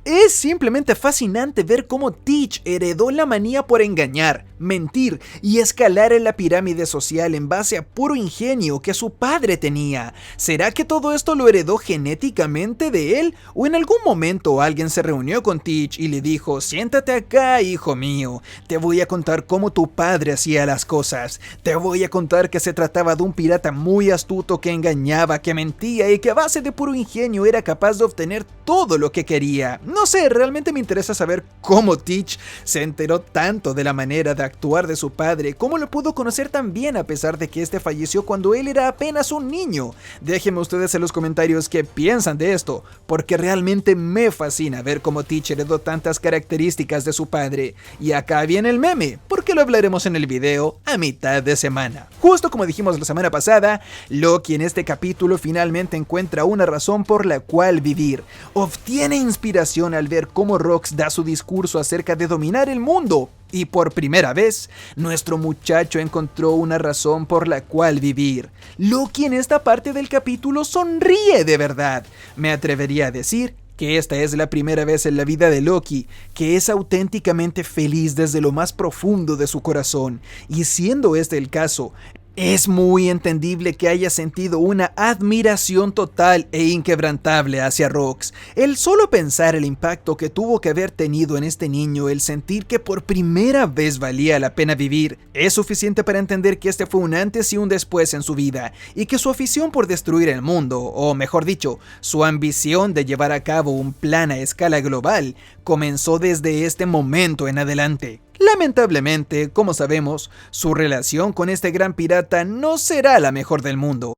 Es simplemente fascinante ver cómo Teach heredó la manía por engañar, mentir y escalar en la pirámide social en base a puro ingenio que su padre tenía. ¿Será que todo esto lo heredó genéticamente de él? ¿O en algún momento alguien se reunió con Teach y le dijo: siéntate acá, hijo mío, te voy a contar cómo tu padre hacía las cosas, te voy a contar que se trataba de un pirata muy astuto que engañaba, que mentía y que a base de puro ingenio era capaz de obtener todo lo que quería? No sé, realmente me interesa saber cómo Teach se enteró tanto de la manera de actuar de su padre, cómo lo pudo conocer tan bien a pesar de que este falleció cuando él era apenas un niño. Déjenme ustedes en los comentarios qué piensan de esto, porque realmente me fascina ver cómo Teach heredó tantas características de su padre. Y acá viene el meme, porque lo hablaremos en el video a mitad de semana. Justo como dijimos la semana pasada, Loki en este capítulo finalmente encuentra una razón por la cual vivir. Obtiene inspiración al ver cómo Rox da su discurso acerca de dominar el mundo. Y por primera vez, nuestro muchacho encontró una razón por la cual vivir. Loki en esta parte del capítulo sonríe de verdad. Me atrevería a decir que esta es la primera vez en la vida de Loki que es auténticamente feliz desde lo más profundo de su corazón. Y siendo este el caso, es muy entendible que haya sentido una admiración total e inquebrantable hacia Rox. El solo pensar el impacto que tuvo que haber tenido en este niño, el sentir que por primera vez valía la pena vivir, es suficiente para entender que este fue un antes y un después en su vida, y que su afición por destruir el mundo, o mejor dicho, su ambición de llevar a cabo un plan a escala global, comenzó desde este momento en adelante. Lamentablemente, como sabemos, su relación con este gran pirata no será la mejor del mundo.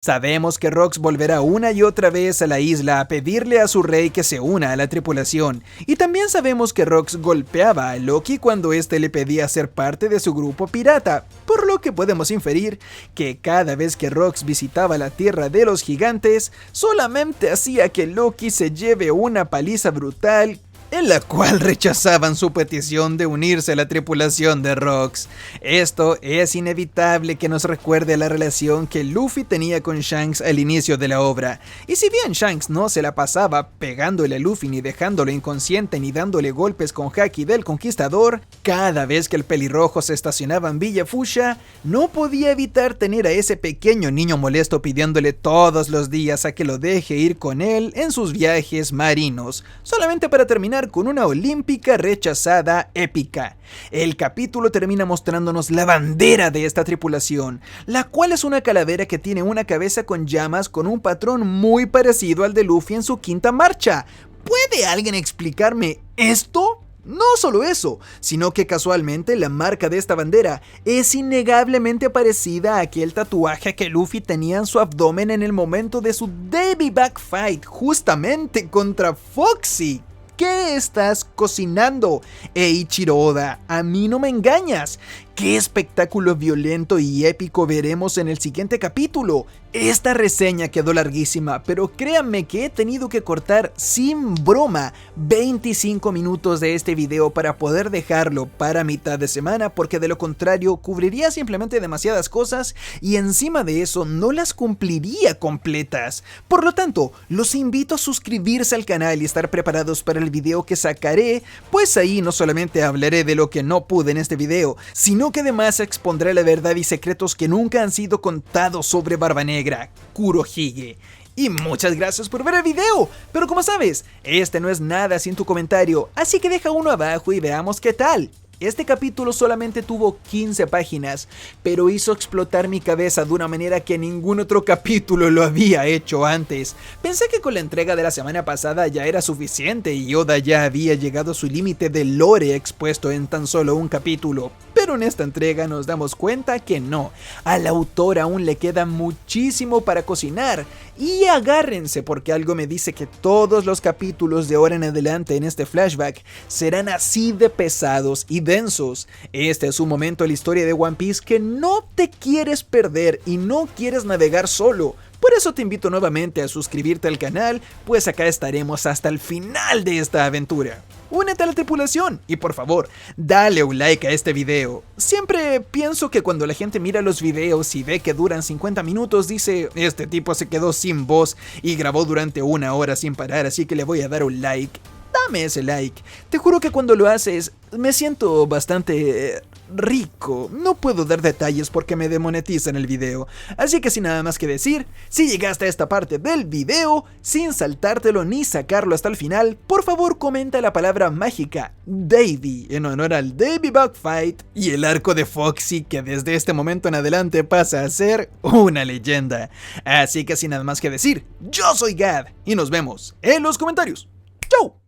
Sabemos que Rox volverá una y otra vez a la isla a pedirle a su rey que se una a la tripulación, y también sabemos que Rox golpeaba a Loki cuando éste le pedía ser parte de su grupo pirata, por lo que podemos inferir que cada vez que Rox visitaba la tierra de los gigantes, solamente hacía que Loki se lleve una paliza brutal, en la cual rechazaban su petición de unirse a la tripulación de Rox. Esto es inevitable que nos recuerde a la relación que Luffy tenía con Shanks al inicio de la obra, y si bien Shanks no se la pasaba pegándole a Luffy ni dejándolo inconsciente ni dándole golpes con Haki del Conquistador, cada vez que el pelirrojo se estacionaba en Villa Fuchsia, no podía evitar tener a ese pequeño niño molesto pidiéndole todos los días a que lo deje ir con él en sus viajes marinos, solamente para terminar con una olímpica rechazada épica. El capítulo termina mostrándonos la bandera de esta tripulación, la cual es una calavera que tiene una cabeza con llamas con un patrón muy parecido al de Luffy en su quinta marcha. ¿Puede alguien explicarme esto? No solo eso, sino que casualmente la marca de esta bandera es innegablemente parecida a aquel tatuaje que Luffy tenía en su abdomen en el momento de su Davy Back Fight, justamente contra Foxy. ¿Qué estás cocinando, Eiichiro Oda? A mí no me engañas. ¿Qué espectáculo violento y épico veremos en el siguiente capítulo? Esta reseña quedó larguísima, pero créanme que he tenido que cortar sin broma 25 minutos de este video para poder dejarlo para mitad de semana, porque de lo contrario cubriría simplemente demasiadas cosas y encima de eso no las cumpliría completas. Por lo tanto, los invito a suscribirse al canal y estar preparados para el video que sacaré, pues ahí no solamente hablaré de lo que no pude en este video, sino que además expondré la verdad y secretos que nunca han sido contados sobre Barba Negra, Kurohige. Y muchas gracias por ver el video, pero como sabes, este no es nada sin tu comentario, así que deja uno abajo y veamos qué tal. Este capítulo solamente tuvo 15 páginas, pero hizo explotar mi cabeza de una manera que ningún otro capítulo lo había hecho antes. Pensé que con la entrega de la semana pasada ya era suficiente y Oda ya había llegado a su límite de lore expuesto en tan solo un capítulo, pero en esta entrega nos damos cuenta que no. Al autor aún le queda muchísimo para cocinar, y agárrense porque algo me dice que todos los capítulos de ahora en adelante en este flashback serán así de pesados y densos. Este es un momento en la historia de One Piece que no te quieres perder y no quieres navegar solo. Por eso te invito nuevamente a suscribirte al canal, pues acá estaremos hasta el final de esta aventura. únete a la tripulación y por favor, dale un like a este video. Siempre pienso que cuando la gente mira los videos y ve que duran 50 minutos, dice, este tipo se quedó sin voz y grabó durante 1 hora sin parar, así que le voy a dar un like. Dame ese like. Te juro que cuando lo haces, me siento bastante rico. No puedo dar detalles porque me demonetizan el video. Así que sin nada más que decir, si llegaste a esta parte del video, sin saltártelo ni sacarlo hasta el final, por favor comenta la palabra mágica Davy en honor al Davy Bug Fight y el arco de Foxy, que desde este momento en adelante pasa a ser una leyenda. Así que sin nada más que decir, yo soy Gad y nos vemos en los comentarios. ¡Chau!